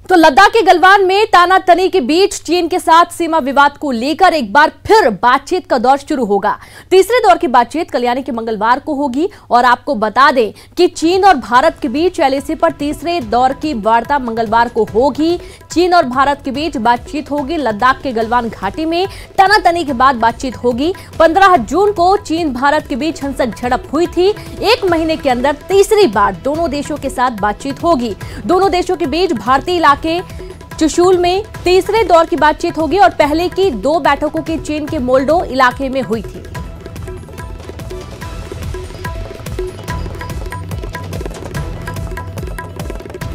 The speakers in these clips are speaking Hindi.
तो लद्दाख के गलवान में तानातनी के बीच चीन के साथ सीमा विवाद को लेकर एक बार फिर बातचीत का दौर शुरू होगा। तीसरे दौर की बातचीत कल यानी कि मंगलवार को होगी और आपको बता दें कि चीन और भारत के बीच एलएसी पर तीसरे दौर की वार्ता मंगलवार को होगी। चीन और भारत के बीच बातचीत होगी। लद्दाख के गलवान घाटी में तानातनी के बाद बातचीत होगी। 15 जून को चीन भारत के बीच हिंसक झड़प हुई थी। एक महीने के अंदर तीसरी बार दोनों देशों के साथ बातचीत होगी। दोनों देशों के बीच भारतीय इलाके चुशूल में तीसरे दौर की बातचीत होगी और पहले की 2 बैठकों की चीन के मोल्डो इलाके में हुई थी।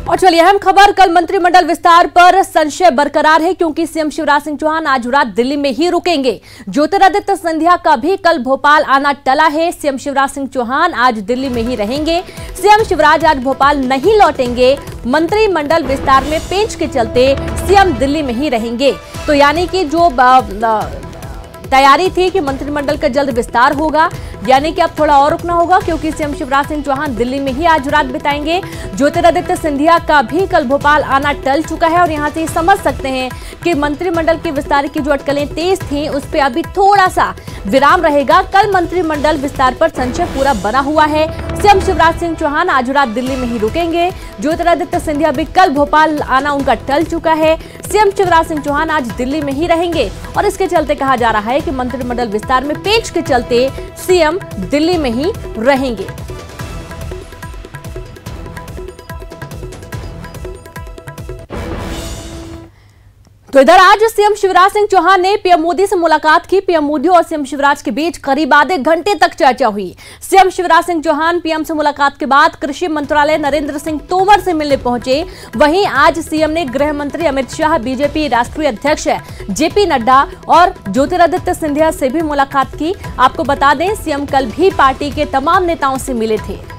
और चलिए अहम खबर, कल मंत्रिमंडल विस्तार पर संशय बरकरार है क्योंकि सीएम शिवराज सिंह चौहान आज रात दिल्ली में ही रुकेंगे। ज्योतिरादित्य सिंधिया का भी कल भोपाल आना टला है। सीएम शिवराज सिंह चौहान आज दिल्ली में ही रहेंगे। सीएम शिवराज आज भोपाल नहीं लौटेंगे। मंत्रिमंडल विस्तार में पेंच के चलते सीएम दिल्ली में ही रहेंगे। तो यानी कि जो तैयारी थी कि मंत्रिमंडल का जल्द विस्तार होगा, यानी कि अब थोड़ा और रुकना होगा क्योंकि सीएम शिवराज सिंह चौहान दिल्ली में ही आज रात बिताएंगे। ज्योतिरादित्य सिंधिया का भी कल भोपाल आना टल चुका है और यहां से समझ सकते हैं कि मंत्रिमंडल के विस्तार की जो अटकलें तेज थीं उस पर अभी थोड़ा सा विराम रहेगा। कल मंत्रिमंडल विस्तार पर संशय पूरा बना हुआ है। सीएम शिवराज सिंह चौहान आज रात दिल्ली में ही रुकेंगे। ज्योतिरादित्य सिंधिया भी कल भोपाल आना उनका टल चुका है। सीएम शिवराज सिंह चौहान आज दिल्ली में ही रहेंगे और इसके चलते कहा जा रहा है कि मंत्रिमंडल विस्तार में पेंच के चलते सीएम दिल्ली में ही रहेंगे। तो इधर आज सीएम शिवराज सिंह चौहान ने पीएम मोदी से मुलाकात की। पीएम मोदी और सीएम शिवराज के बीच करीब आधे घंटे तक चर्चा हुई। सीएम शिवराज सिंह चौहान पीएम से मुलाकात के बाद कृषि मंत्रालय नरेंद्र सिंह तोमर से मिलने पहुंचे। वहीं आज सीएम ने गृह मंत्री अमित शाह, बीजेपी राष्ट्रीय अध्यक्ष जेपी नड्डा और ज्योतिरादित्य सिंधिया से भी मुलाकात की। आपको बता दें सीएम कल भी पार्टी के तमाम नेताओं से मिले थे।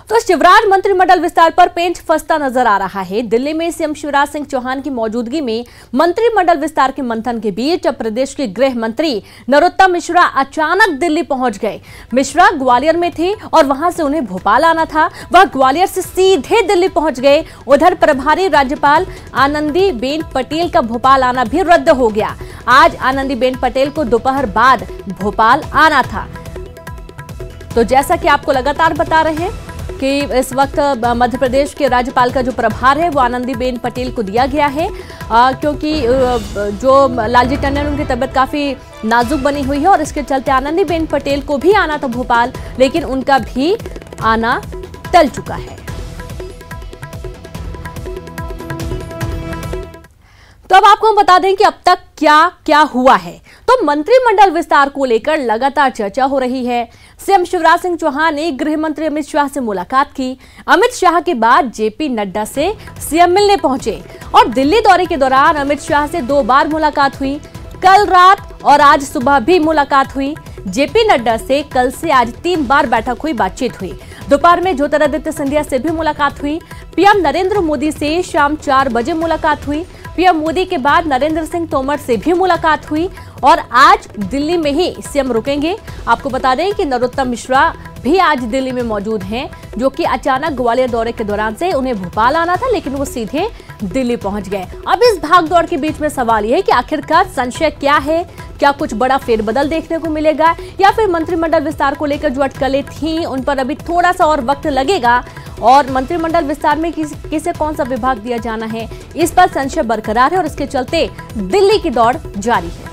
तो शिवराज मंत्रिमंडल विस्तार पर पेंच फंसता नजर आ रहा है। दिल्ली में सीएम शिवराज सिंह चौहान की मौजूदगी में मंत्रिमंडल विस्तार के मंथन के बीच अब प्रदेश के गृह मंत्री नरोत्तम मिश्रा अचानक दिल्ली पहुंच गए। मिश्रा ग्वालियर में थे और वहां से उन्हें भोपाल आना था। वह ग्वालियर से सीधे दिल्ली पहुंच गए। उधर प्रभारी राज्यपाल आनंदीबेन पटेल का भोपाल आना भी रद्द हो गया। आज आनंदीबेन पटेल को दोपहर बाद भोपाल आना था। तो जैसा कि आपको लगातार बता रहे हैं कि इस वक्त मध्य प्रदेश के राज्यपाल का जो प्रभार है वो आनंदीबेन पटेल को दिया गया है क्योंकि जो लालजी टंडन उनकी तबीयत काफ़ी नाजुक बनी हुई है और इसके चलते आनंदीबेन पटेल को भी आना था भोपाल, लेकिन उनका भी आना टल चुका है। तो अब आपको हम बता दें कि अब तक क्या क्या हुआ है। तो मंत्रिमंडल विस्तार को लेकर लगातार चर्चा हो रही है। सीएम शिवराज सिंह चौहान ने गृह मंत्री अमित शाह से मुलाकात की। अमित शाह के बाद जेपी नड्डा से सीएम मिलने पहुंचे और दिल्ली दौरे के दौरान अमित शाह से 2 बार मुलाकात हुई। कल रात और आज सुबह भी मुलाकात हुई। जेपी नड्डा से कल से आज 3 बार बैठक हुई, बातचीत हुई। दोपहर में ज्योतिरादित्य सिंधिया से भी मुलाकात हुई। पीएम नरेंद्र मोदी से शाम 4 बजे मुलाकात हुई। पीएम मोदी के बाद नरेंद्र सिंह तोमर से भी मुलाकात हुई और आज दिल्ली में ही सीएम रुकेंगे। आपको बता दें कि नरोत्तम मिश्रा भी आज दिल्ली में मौजूद हैं, जो कि अचानक ग्वालियर दौरे के दौरान से उन्हें भोपाल आना था लेकिन वो सीधे दिल्ली पहुंच गए। अब इस भागदौड़ के बीच में सवाल यह है कि आखिरकार संशय क्या है, क्या कुछ बड़ा फेरबदल देखने को मिलेगा या फिर मंत्रिमंडल विस्तार को लेकर जो अटकलें थीं उन पर अभी थोड़ा सा और वक्त लगेगा और मंत्रिमंडल विस्तार में किसे कौन सा विभाग दिया जाना है, इस पर संशय बरकरार है और इसके चलते दिल्ली की दौड़ जारी है।